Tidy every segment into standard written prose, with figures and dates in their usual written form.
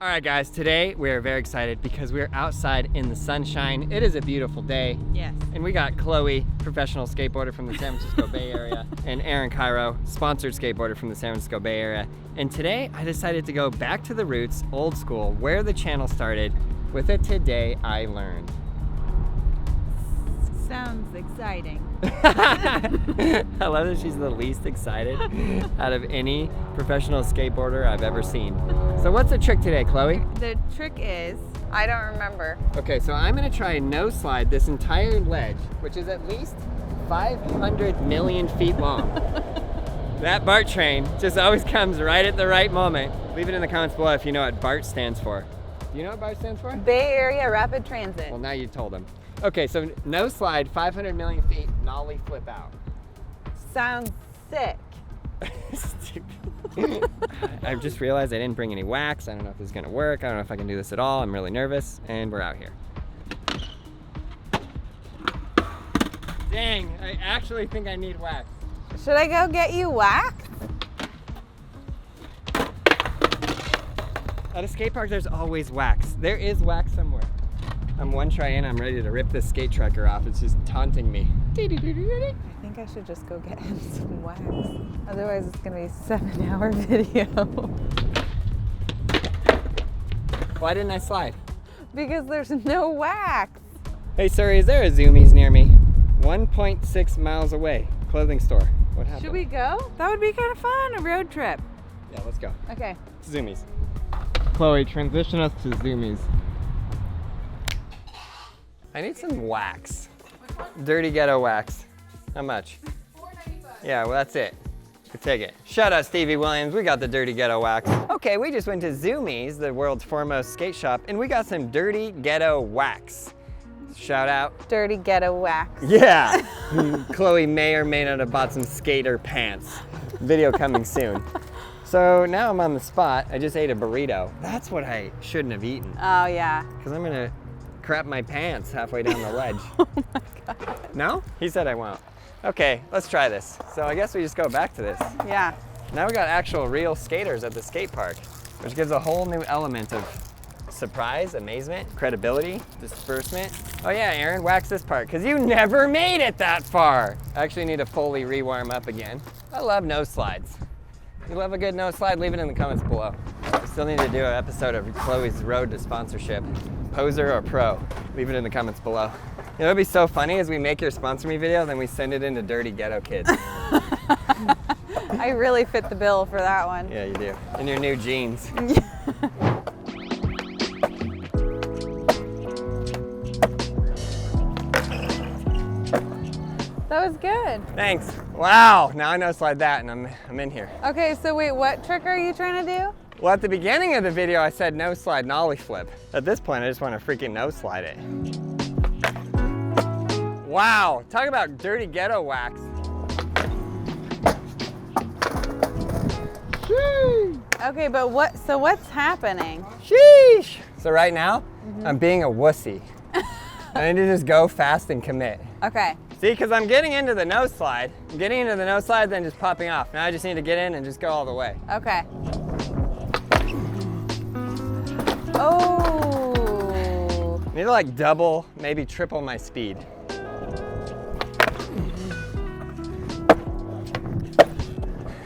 All right, guys, today we are very excited because we're outside in the sunshine. It is a beautiful day. Yes. And we got Chloe, professional skateboarder from the San Francisco Bay Area, and Aaron Kyro, sponsored skateboarder from the San Francisco Bay Area. And today I decided to go back to the roots, old school, where the channel started, with a Today I Learned. Sounds exciting. I love that she's the least excited out of any professional skateboarder I've ever seen. So what's the trick today, Chloe? The trick is, I don't remember. Okay, so I'm gonna try and no slide this entire ledge, which is at least 500 million feet long. That BART train just always comes right at the right moment. Leave it in the comments below if you know what BART stands for. Do you know what BART stands for? Bay Area Rapid Transit. Well, now you told them. Okay, so no slide, 500 million feet, nollie flip out. Sounds sick. Stupid. I've just realized I didn't bring any wax. I don't know if this is gonna work. I don't know if I can do this at all. I'm really nervous, and we're out here. Dang, I actually think I need wax. Should I go get you wax? At a skate park, there's always wax. There is wax somewhere. I'm one try in, I'm ready to rip this skate tracker off. It's just taunting me. I think I should just go get him some wax. Otherwise, it's gonna be a 7-hour video. Why didn't I slide? Because there's no wax. Hey, sorry, is there a Zoomies near me? 1.6 miles away. Clothing store. What happened? Should we go? That would be kind of fun, a road trip. Yeah, let's go. Okay. Zoomies. Chloe, transition us to Zoomies. I need some wax. Dirty ghetto wax. How much? $4.95. Yeah, well, that's it. Could take it. Shout out Stevie Williams, we got the dirty ghetto wax. Okay, we just went to Zoomies, the world's foremost skate shop, and we got some dirty ghetto wax. Shout out. Dirty ghetto wax. Yeah. Chloe may or may not have bought some skater pants. Video coming soon. So now I'm on the spot. I just ate a burrito. That's what I shouldn't have eaten. Oh, yeah. Because I'm gonna crap my pants halfway down the ledge. Oh my God. No? He said I won't. Okay, let's try this. So I guess we just go back to this. Yeah. Now we got actual real skaters at the skate park, which gives a whole new element of surprise, amazement, credibility, disbursement. Oh yeah, Aaron, wax this part, because you never made it that far. I actually need to fully re-warm up again. I love no slides. If you love a good no slide, leave it in the comments below. We still need to do an episode of Chloe's Road to Sponsorship. Poser or pro? Leave it in the comments below. You know, it'd be so funny as we make your sponsor me video, then we send it into Dirty Ghetto Kids. I really fit the bill for that one. Yeah, you do. In your new jeans. That was good. Thanks. Wow, now I know slide that and I'm in here. Okay, so wait, what trick are you trying to do? Well, at the beginning of the video, I said no slide, nollie flip. At this point, I just want to freaking no slide it. Wow, talk about dirty ghetto wax. Sheesh. Okay, but what's happening? Sheesh. So right now, I'm being a wussy. I need to just go fast and commit. Okay. See, because I'm getting into the no slide. I'm getting into the no slide, then just popping off. Now I just need to get in and just go all the way. Okay. Oh. I need to like double, maybe triple my speed.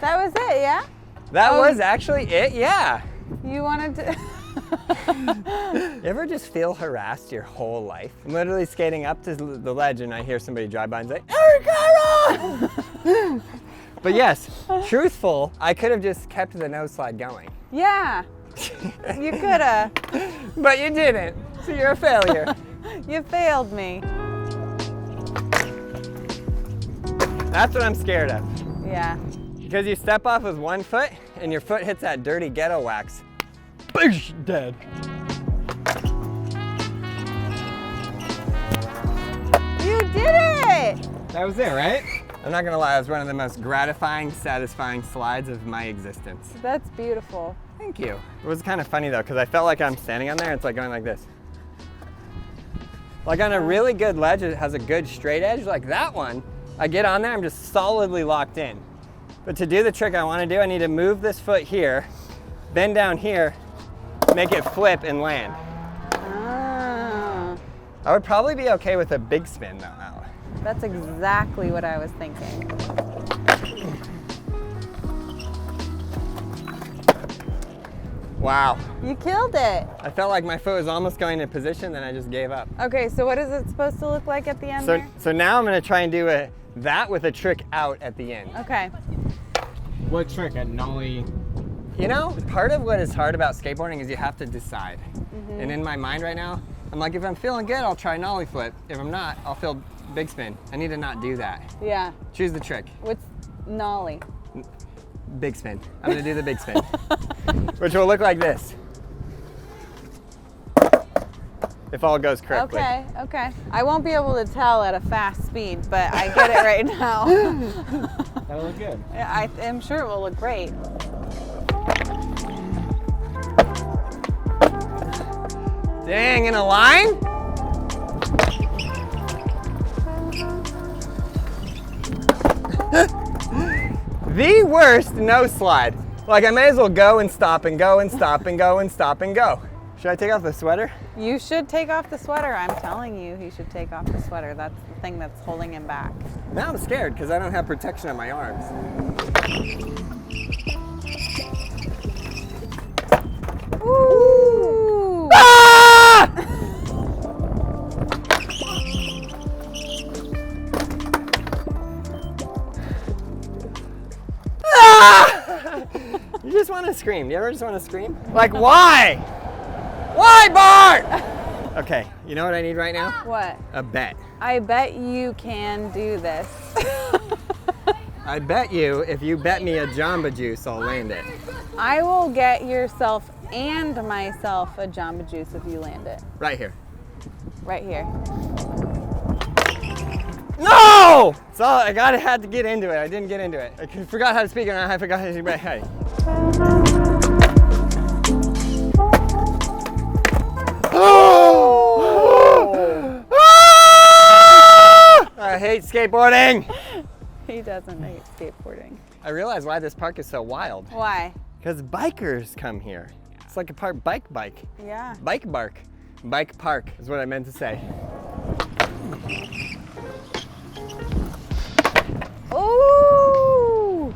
That was it, yeah? That was actually it, yeah. You wanted to... You ever just feel harassed your whole life? I'm literally skating up to the ledge and I hear somebody drive by and say, "Hey, Kyro!" But yes, truthful, I could have just kept the no slide going. Yeah. You coulda. But you didn't, so you're a failure. You failed me. That's what I'm scared of. Yeah. Because you step off with one foot and your foot hits that dirty ghetto wax. Boosh, dead. You did it! That was it, right? I'm not gonna lie, it was one of the most gratifying, satisfying slides of my existence. That's beautiful. Thank you. It was kind of funny though, because I felt like I'm standing on there, it's like going like this. Like on a really good ledge, it has a good straight edge, like that one, I get on there, I'm just solidly locked in. But to do the trick I want to do, I need to move this foot here, bend down here, make it flip and land. Ah, I would probably be okay with a big spin though, Al. that's exactly what I was thinking. Wow. You killed it. I felt like my foot was almost going into position, then I just gave up. Okay, so what is it supposed to look like at the end there? So now I'm gonna try and do that with a trick out at the end. Okay. What trick? A nollie? You know, part of what is hard about skateboarding is you have to decide. And in my mind right now, I'm like, if I'm feeling good, I'll try nollie flip. If I'm not, I'll feel big spin. I need to not do that. Yeah. Choose the trick. What's nollie? Big spin. I'm gonna do the big spin. Which will look like this. If all goes correctly. Okay, okay. I won't be able to tell at a fast speed, but I get it right now. That'll look good. I am sure it will look great. Dang, in a line? The worst no slide. Like I may as well go and stop and go and stop and go and stop and go. Should I take off the sweater? You should take off the sweater. I'm telling you, he should take off the sweater. That's the thing that's holding him back. Now I'm scared because I don't have protection on my arms. Ooh! Ah! Ah! You just want to scream. You ever just want to scream? Like, why? Why, Bart? Okay, you know what I need right now? What? A bet. I bet you can do this. I bet you if you bet me a Jamba Juice, I'll land it. I will get yourself and myself a Jamba Juice if you land it. Right here. Right here. No! So I had to get into it. I didn't get into it. I forgot how to speak and I forgot how to speak. Hey. Oh! I hate skateboarding. He doesn't hate skateboarding. I realize why this park is so wild. Why? Because bikers come here. It's like a park bike. Yeah. Bike bark. Bike park is what I meant to say. Ooh!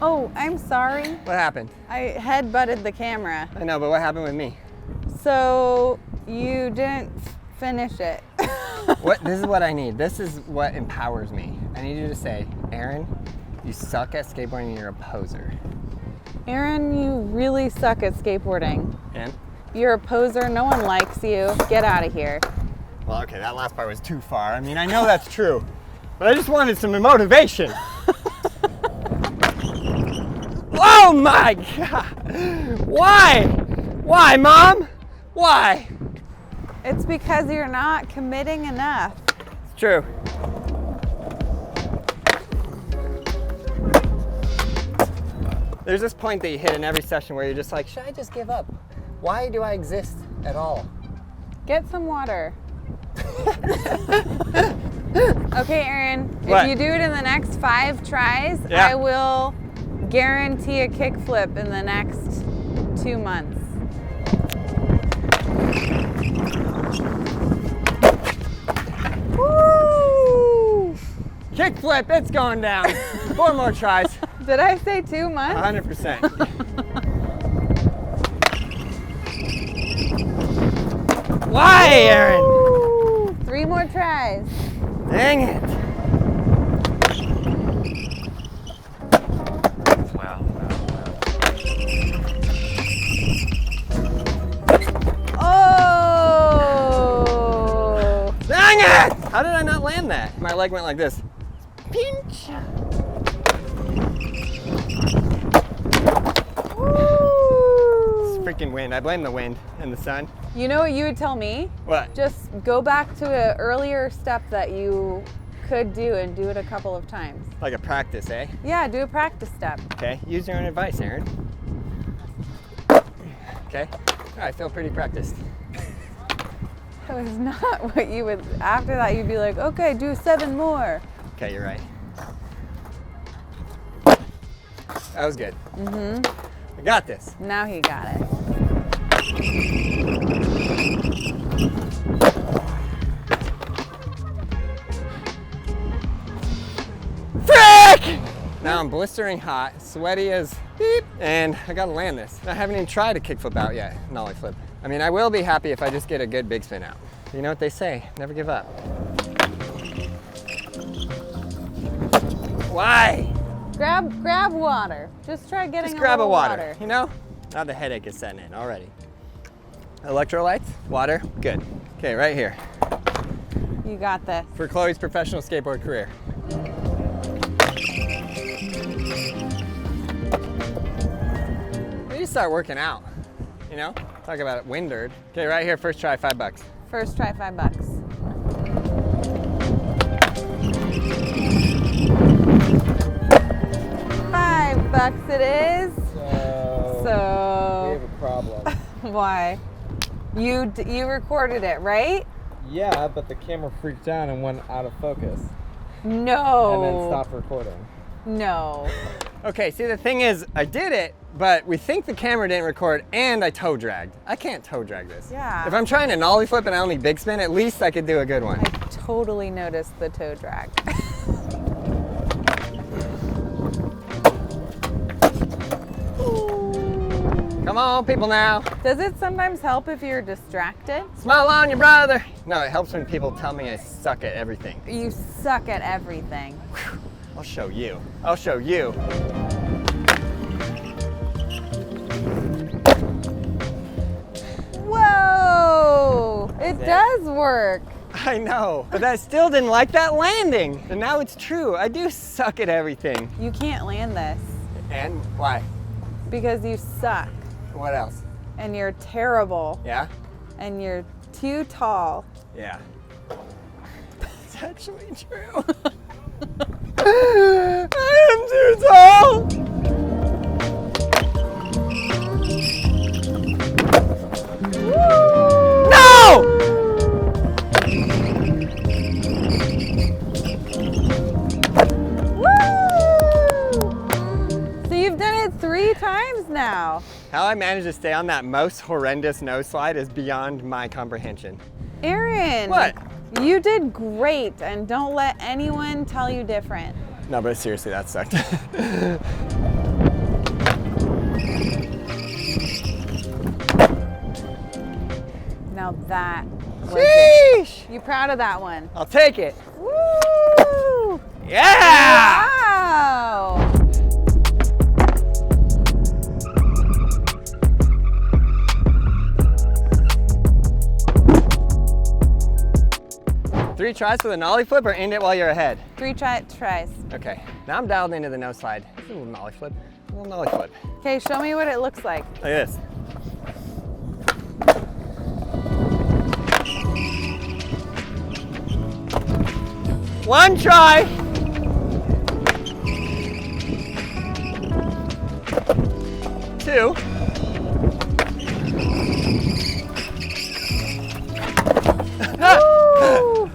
Oh, I'm sorry. What happened? I head-butted the camera. I know, but what happened with me? So you didn't finish it. This is what I need. This is what empowers me. I need you to say, Aaron, you suck at skateboarding and you're a poser. Aaron, you really suck at skateboarding. And? You're a poser. No one likes you. Get out of here. Well, okay, that last part was too far. I mean, I know that's true, but I just wanted some motivation. Oh my God! Why? Why, Mom? Why? It's because you're not committing enough. It's true. There's this point that you hit in every session where you're just like, should I just give up? Why do I exist at all? Get some water. Okay, Aaron, What? if you do it in the next 5 tries, Yeah. I will guarantee a kickflip in the next 2 months. Woo! Kickflip, it's going down. 4 more tries. Did I say 2 months? 100%. Why, Aaron? Woo! 3 more tries. Dang it. Oh! Dang it! How did I not land that? My leg went like this. Pinch. Woo! Freaking wind. I blame the wind and the sun. You know what you would tell me? What? Just go back to an earlier step that you could do and do it a couple of times. Like a practice, eh? Yeah, do a practice step. Okay, use your own advice, Aaron. Okay, I feel pretty practiced. That was not what you would, after that you'd be like, okay, do 7 more. Okay, you're right. That was good. I got this. Now he got it. I'm blistering hot, sweaty as beep, and I gotta land this. I haven't even tried a kickflip out yet, nollie flip. I mean, I will be happy if I just get a good big spin out. You know what they say, never give up. Why? Grab water. Just try getting Just grab a little water, you know? Now the headache is setting in already. Electrolytes, water, good. Okay, right here. You got this. For Chloe's professional skateboard career. You start working out, you know? Talk about it, winded. Okay, right here, first try, $5. First try, $5. $5 it is. So we have a problem. Why? You recorded it, right? Yeah, but the camera freaked out and went out of focus. No. And then stopped recording. No. Okay, see the thing is, I did it, but we think the camera didn't record and I toe dragged. I can't toe drag this. Yeah. If I'm trying to nollie flip and I only big spin, at least I could do a good one. I totally noticed the toe drag. Come on, people now. Does it sometimes help if you're distracted? Smile on your brother. No, it helps when people tell me I suck at everything. You suck at everything. I'll show you. I'll show you. Whoa! It Yeah. does work. I know, but I still didn't like that landing. And now it's true. I do suck at everything. You can't land this And why? because you suck What else? and you're terrible Yeah? and you're too tall. Yeah. It's actually true. I am too tall. No! Woo! So you've done it 3 times now. How I managed to stay on that most horrendous nose slide is beyond my comprehension. Aaron. What? You did great, and don't let anyone tell you different. No, but seriously, that sucked. Now that was it. Sheesh! You proud of that one? I'll take it. Woo! Yeah! Wow! Three tries for the nollie flip or end it while you're ahead? 3 tries. Okay, now I'm dialed into the nose slide. This is a little nollie flip. A little nollie flip. Okay, show me what it looks like. Like this. One try. Two. Woo!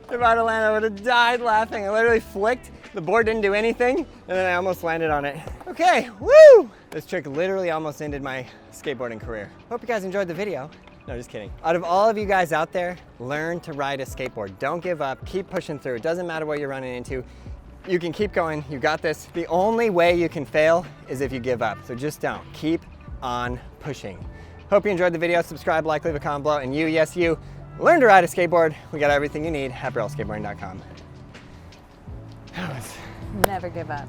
If I'd have landed, I would have died laughing. I literally flicked. The board didn't do anything, and then I almost landed on it. Okay, woo! This trick literally almost ended my skateboarding career. Hope you guys enjoyed the video. No, just kidding. Out of all of you guys out there, learn to ride a skateboard. Don't give up, keep pushing through. It doesn't matter what you're running into. You can keep going, you got this. The only way you can fail is if you give up, so just don't. Keep on pushing. Hope you enjoyed the video. Subscribe, like, leave a comment below, and you, yes you, learn to ride a skateboard. We got everything you need at brailleskateboarding.com. Never give up.